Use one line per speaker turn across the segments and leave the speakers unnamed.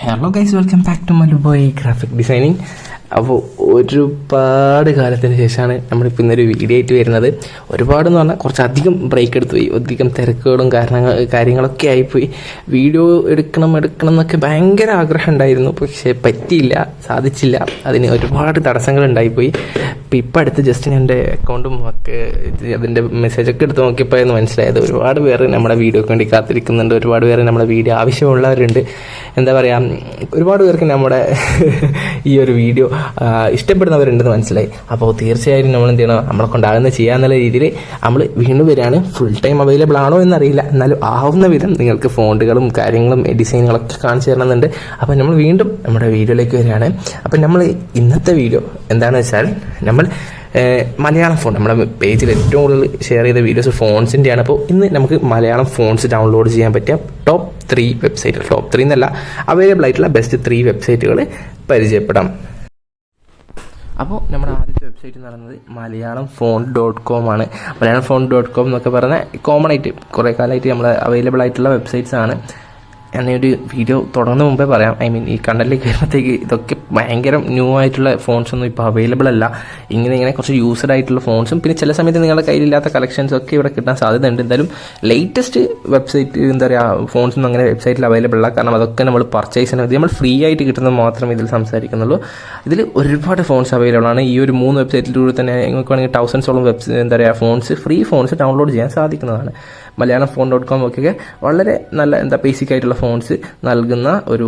Hello guys, welcome back to മലുബോയ് graphic designing. അപ്പോൾ ഒരുപാട് കാലത്തിന് ശേഷമാണ് നമ്മളിപ്പോൾ ഇന്നൊരു വീഡിയോ ആയിട്ട് വരുന്നത്. ഒരുപാടെന്ന് പറഞ്ഞാൽ കുറച്ചധികം ബ്രേക്ക് എടുത്തു പോയി, അധികം തിരക്കുകളും കാര്യങ്ങളൊക്കെ ആയിപ്പോയി. വീഡിയോ എടുക്കണം എന്നൊക്കെ ഭയങ്കര ആഗ്രഹം ഉണ്ടായിരുന്നു, പക്ഷേ പറ്റിയില്ല, സാധിച്ചില്ല. അതിന് ഒരുപാട് തടസ്സങ്ങൾ ഉണ്ടായിപ്പോയി. ഇപ്പം അടുത്ത് ജസ്റ്റ് ഞാൻ എൻ്റെ അക്കൗണ്ടും ഒക്കെ അതിൻ്റെ മെസ്സേജൊക്കെ എടുത്ത് നോക്കിയപ്പോൾ എന്ന് മനസ്സിലായത് ഒരുപാട് പേര് നമ്മുടെ വീഡിയോക്ക് വേണ്ടി കാത്തിരിക്കുന്നുണ്ട്. ഒരുപാട് പേര് നമ്മുടെ വീഡിയോ ആവശ്യമുള്ളവരുണ്ട്. എന്താ പറയുക, ഒരുപാട് പേർക്ക് നമ്മുടെ ഈ ഒരു വീഡിയോ ഇഷ്ടപ്പെടുന്നവരുണ്ടെന്ന് മനസ്സിലായി. അപ്പോൾ തീർച്ചയായും നമ്മൾ എന്ത് ചെയ്യണം, നമ്മളെ കൊണ്ടാകുന്ന ചെയ്യാന്നുള്ള രീതിയിൽ നമ്മൾ വീണ്ടും വരികയാണ്. ഫുൾ ടൈം അവൈലബിൾ ആണോ എന്നറിയില്ല, എന്നാലും ആവുന്ന വിധം നിങ്ങൾക്ക് ഫോണ്ടുകളും കാര്യങ്ങളും ഡിസൈനുകളൊക്കെ കാണിച്ചു തരണമെന്നുണ്ട്. അപ്പോൾ നമ്മൾ വീണ്ടും നമ്മുടെ വീഡിയോയിലേക്ക് വരികയാണ്. അപ്പം നമ്മൾ ഇന്നത്തെ വീഡിയോ എന്താണെന്ന് വെച്ചാൽ, നമ്മൾ മലയാളം ഫോൺ നമ്മുടെ പേജിൽ ഏറ്റവും കൂടുതൽ ഷെയർ ചെയ്ത വീഡിയോസ് ഫോൺസിൻ്റെയാണ്. അപ്പോൾ ഇന്ന് നമുക്ക് മലയാളം ഫോൺസ് ഡൗൺലോഡ് ചെയ്യാൻ പറ്റിയ ടോപ്പ് 3 വെബ്സൈറ്റ്, ടോപ്പ് 3 എന്നല്ല, അവൈലബിൾ ആയിട്ടുള്ള ബെസ്റ്റ് 3 വെബ്സൈറ്റുകൾ പരിചയപ്പെടാം. അപ്പോൾ നമ്മുടെ ആദ്യത്തെ വെബ്സൈറ്റ് എന്ന് പറയുന്നത് മലയാളം ഫോൺ.com ആണ്. മലയാളം ഫോൺ.com എന്നൊക്കെ പറഞ്ഞാൽ കോമൺ ആയിട്ട് കുറേ കാലമായിട്ട് നമ്മൾ അവൈലബിൾ ആയിട്ടുള്ള വെബ്സൈറ്റ്സ് ആണ്. ഞാനൊരു വീഡിയോ തുടങ്ങുന്ന മുമ്പേ പറയാം, ഈ കണ്ടന്റിലേക്ക് വരുമ്പോഴത്തേക്ക് ഇതൊക്കെ ഭയങ്കര ന്യൂ ആയിട്ടുള്ള ഫോൺസൊന്നും ഇപ്പോൾ അവൈലബിൾ അല്ല. ഇങ്ങനെ കുറച്ച് യൂസ്ഡ് ആയിട്ടുള്ള ഫോൺസും പിന്നെ ചില സമയത്ത് നിങ്ങളുടെ കയ്യിലില്ലാത്ത കളക്ഷൻസ് ഒക്കെ ഇവിടെ കിട്ടാൻ സാധ്യതയുണ്ട്. എന്തായാലും ലേറ്റസ്റ്റ് വെബ്സൈറ്റ് എന്താ പറയുക, ഫോൺസൊന്നും അങ്ങനെ വെബ്സൈറ്റിൽ അവൈലബിൾ അല്ല. കാരണം അതൊക്കെ നമ്മൾ പർച്ചേസ് ചെയ്യണം, നമ്മൾ ഫ്രീ ആയിട്ട് കിട്ടുന്നത് മാത്രമേ ഇതിൽ സംസാരിക്കുന്നുള്ളൂ. ഇതിൽ ഒരുപാട് ഫോൺസ് അവൈലബിൾ ആണ്. ഈ ഒരു 3 വെബ്സൈറ്റിലൂടെ തന്നെ നിങ്ങൾക്ക് വേണമെങ്കിൽ തൗസൻഡ്സോളം എന്താ പറയുക ഫ്രീ ഫോൺസ് ഡൗൺലോഡ് ചെയ്യാൻ സാധിക്കുന്നതാണ്. മലയാളം ഫോൺ.com ഒക്കെ വളരെ നല്ല ബേസിക് ആയിട്ടുള്ള ഫോൺസ് നൽകുന്ന ഒരു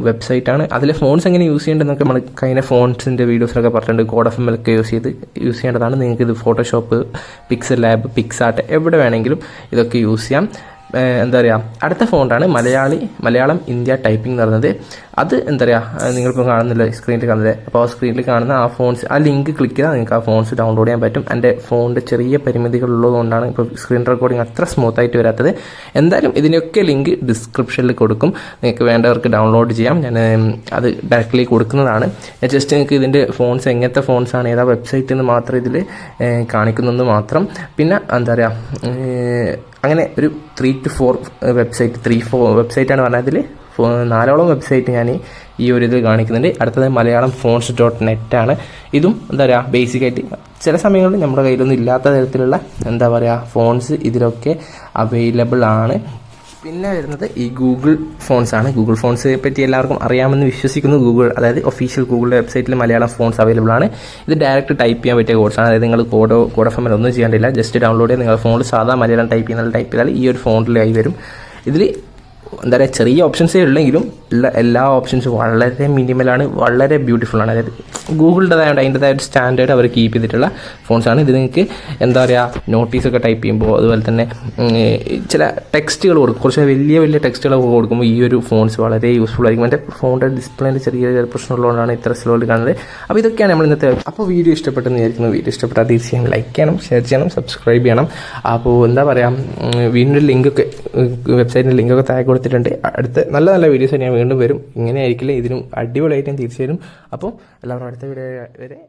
വെബ്സൈറ്റാണ്. അതിലെ ഫോൺസ് എങ്ങനെ യൂസ് ചെയ്യേണ്ടതെന്നൊക്കെ നമ്മൾ കഴിഞ്ഞ ഫോൺസിൻ്റെ വീഡിയോസിലൊക്കെ പറഞ്ഞിട്ടുണ്ട്. കോഡ്.fm ഒക്കെ യൂസ് ചെയ്യേണ്ടതാണ്. നിങ്ങൾക്ക് ഇത് ഫോട്ടോഷോപ്പ്, പിക്സൽ ലാബ്, പിക്സാർട്ട് എവിടെ വേണമെങ്കിലും ഇതൊക്കെ യൂസ് ചെയ്യാം. എന്താ പറയുക, അടുത്ത ഫോണ്ടാണ് മലയാളം ഇന്ത്യ ടൈപ്പിംഗ് എന്ന് പറയുന്നത്. അത് എന്താ പറയുക, നിങ്ങളിപ്പോൾ കാണുന്നില്ല സ്ക്രീനിൽ കാണുന്നത്. അപ്പോൾ ആ സ്ക്രീനിൽ കാണുന്ന ആ ഫോൺസ്, ആ ലിങ്ക് ക്ലിക്ക് ചെയ്താൽ നിങ്ങൾക്ക് ആ ഫോൺസ് ഡൗൺലോഡ് ചെയ്യാൻ പറ്റും. എൻ്റെ ഫോണിൻ്റെ ചെറിയ പരിമിതികൾ ഉള്ളതുകൊണ്ടാണ് ഇപ്പോൾ സ്ക്രീൻ റെക്കോർഡിംഗ് അത്ര സ്മൂത്തായിട്ട് വരാത്തത്. എന്തായാലും ഇതിനൊക്കെ ലിങ്ക് ഡിസ്ക്രിപ്ഷനിൽ കൊടുക്കും, നിങ്ങൾക്ക് വേണ്ടവർക്ക് ഡൗൺലോഡ് ചെയ്യാം. ഞാൻ അത് ഡയറക്റ്റ്ലി കൊടുക്കുന്നതാണ്. ഞാൻ ജസ്റ്റ് നിങ്ങൾക്ക് ഇതിൻ്റെ ഫോൺസ് എങ്ങനത്തെ ഫോൺസാണ്, ഏതാ വെബ്സൈറ്റ് എന്ന് മാത്രം ഇതിൽ കാണിക്കുന്നെന്ന് മാത്രം. പിന്നെ എന്താ പറയുക, അങ്ങനെ ഒരു 3 to 4 വെബ്സൈറ്റാണ് പറഞ്ഞത്. അതിൽ 4ഓളം വെബ്സൈറ്റ് ഞാൻ ഈ ഒരു ഇതിൽ കാണിക്കുന്നുണ്ട്. അടുത്തത് മലയാളം ഫോൺസ്.net ആണ്. ഇതും എന്താ പറയുക, ബേസിക്കായിട്ട് ചില സമയങ്ങളിൽ നമ്മുടെ കയ്യിലൊന്നും ഇല്ലാത്ത തരത്തിലുള്ള എന്താ പറയുക ഫോൺസ് ഇതിലൊക്കെ അവൈലബിൾ ആണ്. പിന്നെ വരുന്നത് ഈ ഗൂഗിൾ ഫോൺസ് ആണ്. ഗൂഗിൾ ഫോൺസ് പറ്റി എല്ലാവർക്കും അറിയാമെന്ന് വിശ്വസിക്കുന്നു. അതായത് ഒഫീഷ്യൽ ഗൂഗിളിൻ്റെ വെബ്സൈറ്റിൽ മലയാളം ഫോൺസ് അവൈലബിൾ ആണ്. ഇത് ഡയറക്റ്റ് ടൈപ്പ് ചെയ്യാൻ പറ്റിയ കോഴ്സാണ്. അതായത് നിങ്ങൾ കോഡ്.fm ഒന്നും ചെയ്യേണ്ടില്ല, ജസ്റ്റ് ഡൗൺലോഡ് ചെയ്ത് നിങ്ങളുടെ ഫോണിൽ സാധാ മലയാളം ടൈപ്പ് ചെയ്താൽ ഈ ഒരു ഫോണിലായി വരും. ഇതിൽ എന്താ പറയുക, ചെറിയ ഓപ്ഷൻസേ ഉള്ളെങ്കിലും എല്ലാ ഓപ്ഷൻസും വളരെ മിനിമലാണ്, വളരെ ബ്യൂട്ടിഫുള്ളാണ്. അതായത് ഗൂഗിളിൻ്റെതായത് അതിൻ്റെതായ ഒരു സ്റ്റാൻഡേർഡ് അവർ കീപ്പ് ചെയ്തിട്ടുള്ള ഫോൺസാണ്. ഇത് നിങ്ങൾക്ക് എന്താ പറയുക, നോട്ടീസൊക്കെ ടൈപ്പ് ചെയ്യുമ്പോൾ, അതുപോലെ തന്നെ ചില ടെക്സ്റ്റുകൾ കൊടുക്കും, കുറച്ച് വലിയ ടെക്സ്റ്റുകളൊക്കെ കൊടുക്കുമ്പോൾ ഈ ഒരു ഫോൺസ് വളരെ യൂസ്ഫുൾ ആയിരിക്കും. എൻ്റെ ഫോണിൻ്റെ ഡിസ്പ്ലേൻ്റെ ചെറിയ പ്രശ്നമുള്ളതുകൊണ്ടാണ് ഇത്ര സ്ലോയിൽ കാണുന്നത്. അപ്പോൾ ഇതൊക്കെയാണ് നമ്മൾ ഇന്നത്തെ. അപ്പോൾ വീഡിയോ ഇഷ്ടപ്പെട്ടെന്ന് വിചാരിക്കുന്നു. വീഡിയോ ഇഷ്ടപ്പെട്ടാൽ തീർച്ചയായും ലൈക്ക് ചെയ്യണം, ഷെയർ ചെയ്യണം, സബ്സ്ക്രൈബ് ചെയ്യണം. അപ്പോൾ എന്താ പറയുക, വീണ്ടും ലിങ്കൊക്കെ വെബ്സൈറ്റിൻ്റെ ലിങ്കൊക്കെ താഴെ കൊടുത്തിട്ടുണ്ട്. അടുത്ത നല്ല വീഡിയോസ് ഞാൻ വീണ്ടും വരും. ഇങ്ങനെ ആയിരിക്കില്ല, ഇതിനും അടിപൊളിയായിട്ടും തീർച്ചയായും. അപ്പോൾ എല്ലാവരും അടുത്ത വീഡിയോ വരെ